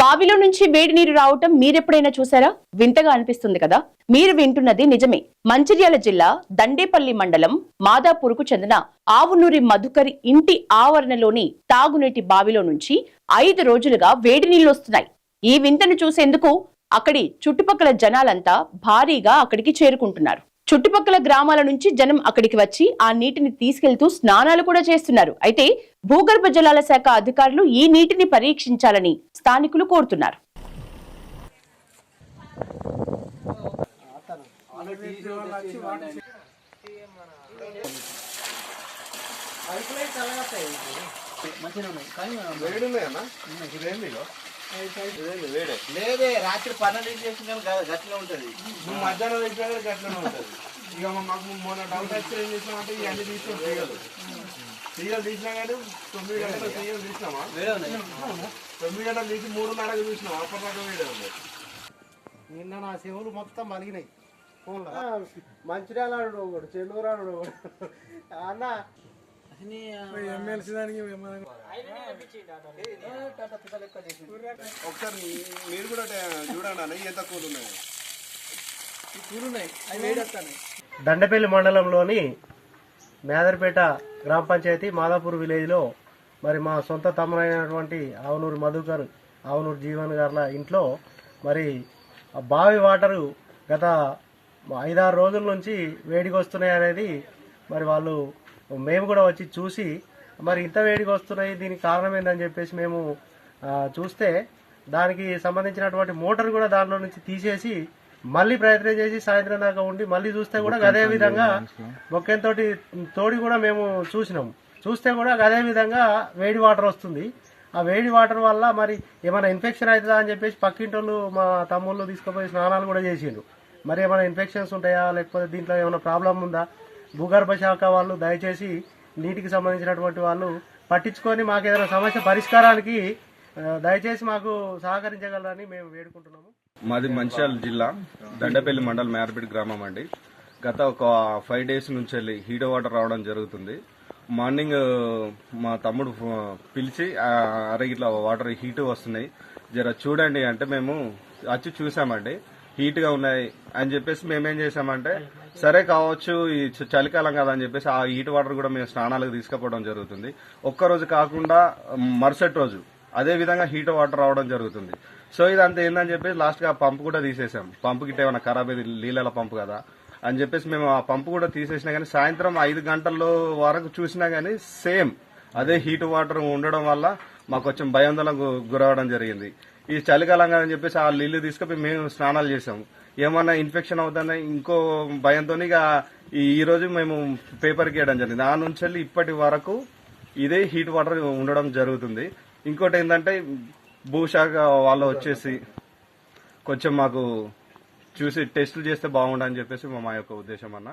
బావిలో నుంచి వేడి నీరు రావటం మీరెప్పుడైనా చూసారా? వింతగా అనిపిస్తుంది కదా. మీరు వింటున్నది నిజమే. మంచిర్యాల జిల్లా దండేపల్లి మండలం మాదాపూర్కు చెందిన ఆవునూరి మధుకరి ఇంటి ఆవరణలోని తాగునీటి బావిలో నుంచి 5 రోజులుగా వేడి నీళ్లు వస్తున్నాయి. ఈ వింతను చూసేందుకు అక్కడి చుట్టుపక్కల జనాలంతా భారీగా అక్కడికి చేరుకుంటున్నారు. చుట్టుపక్కల గ్రామాల నుంచి జనం అక్కడికి వచ్చి ఆ నీటిని తీసుకెళ్తూ స్నానాలు కూడా చేస్తున్నారు. అయితే భూగర్భ జలాల శాఖ అధికారులు ఈ నీటిని పరీక్షించాలని స్థానికులు కోరుతున్నారు. లేదే రాత్రి 12 చేసిన గట్లనే ఉంటది. నువ్వు మధ్యాహ్నం వేసినా గట్లనే ఉంటది. ఇక మాకు మొన్న డౌట్ వచ్చి ఏం చేసినామంటే ఇవన్నీ తీసుకొని తీగలు తీసినా కానీ 9 గంటల తీగలు తీసినామా? 9 గంటలు తీసి 3:30కి చూసినాం. అప్పటిదాకా వేడే ఉంది. నిన్న నా చెవులు మొత్తం మలిగినాయి. మంచిర్యాల ఒకడు, చెన్నూరాడు ఒకడు అన్న ఎమ్మెల్సీ దానికి ఒకసారి మీరు కూడా చూడండి అన్న ఎంత కూలు ఉన్నాయి. దండపల్లి మండలంలోని మేదర్పేట గ్రామ పంచాయతీ మాదాపూర్ విలేజ్లో మరి మా సొంత తమ్ముడైనటువంటి ఆవునూరు మధుకర్, ఆవునూరు జీవన్ గార్ల ఇంట్లో మరి ఆ బావి వాటరు గత 5-6 రోజుల నుంచి వేడికి వస్తున్నాయి అనేది మరి వాళ్ళు మేము కూడా వచ్చి చూసి మరి ఇంత వేడికి వస్తున్నాయి, దీనికి కారణం ఏందని చెప్పేసి మేము చూస్తే దానికి సంబంధించినటువంటి మోటార్ కూడా దాంట్లో నుంచి తీసేసి మళ్ళీ ప్రయత్నం చేసి సాయంత్రం దాకా ఉండి మళ్ళీ చూస్తే కూడా అదే విధంగా బొక్కెంతో తోడి కూడా మేము చూస్తే కూడా అదే విధంగా వేడి వాటర్ వస్తుంది. ఆ వేడి వాటర్ వల్ల మరి ఏమైనా ఇన్ఫెక్షన్ అవుతుందా అని చెప్పేసి పక్కింటోళ్ళు మా తమ్ముళ్ళు తీసుకుపోయి స్నానాలు కూడా చేసిండ్రు. మరి ఏమైనా ఇన్ఫెక్షన్స్ ఉంటాయా, లేకపోతే దీంట్లో ఏమైనా ప్రాబ్లం ఉందా? భూగర్భ శాఖ వాళ్ళు దయచేసి నీటికి సంబంధించినటువంటి వాళ్ళు పట్టించుకొని మాకు ఏదైనా సమస్య పరిష్కారానికి దయచేసి మాకు సహకరించగలరని మేము వేడుకుంటున్నాము. మాది మంచిర్యాల జిల్లా దండపల్లి మండలం మేరపేట గ్రామం అండి. గత ఒక 5 days నుంచి వెళ్ళి హీట్ వాటర్ రావడం జరుగుతుంది. మార్నింగ్ మా తమ్ముడు పిలిచి అరే ఇట్లా వాటర్ హీట్ వస్తున్నాయి జర చూడండి అంటే మేము వచ్చి చూసామండి. హీట్ గా ఉన్నాయి అని చెప్పేసి మేమేం చేసామంటే సరే కావచ్చు ఈ చలికాలం కదా అని చెప్పేసి ఆ హీట్ వాటర్ కూడా మేము స్నానాలకు తీసుకుపోవడం జరుగుతుంది. ఒక్కరోజు కాకుండా మరుసటి రోజు అదే విధంగా హీట్ వాటర్ రావడం జరుగుతుంది. సో ఇదంతా ఏందని చెప్పేసి లాస్ట్ గా పంపు కూడా తీసేసాం. పంపు గిట్ట ఏమైనా ఖరాబ్ అయింది, నీళ్ళ పంపు కదా అని చెప్పేసి మేము ఆ పంపు కూడా తీసేసినా కానీ సాయంత్రం 5 గంటల వరకు చూసినా కానీ సేమ్ అదే హీట్ వాటర్ ఉండడం వల్ల మాకు కొంచెం భయాందోళనకు గురవడం జరిగింది. ఈ చలికాలం అని చెప్పేసి ఆ నీళ్లు తీసుకుపోయి మేము స్నానాలు చేసాము. ఏమన్నా ఇన్ఫెక్షన్ అవుతుందని ఇంకో భయంతో ఈ రోజు మేము పేపర్కి వేయడం జరిగింది. ఆ నుంచి వెళ్ళి ఇప్పటి వరకు ఇదే హీట్ వాటర్ ఉండడం జరుగుతుంది. ఇంకోటి ఏంటంటే భూశాఖ వాళ్ళు వచ్చేసి కొంచెం మాకు చూసి టెస్టులు చేస్తే బాగుండని చెప్పేసి మా యొక్క ఉద్దేశం అన్న.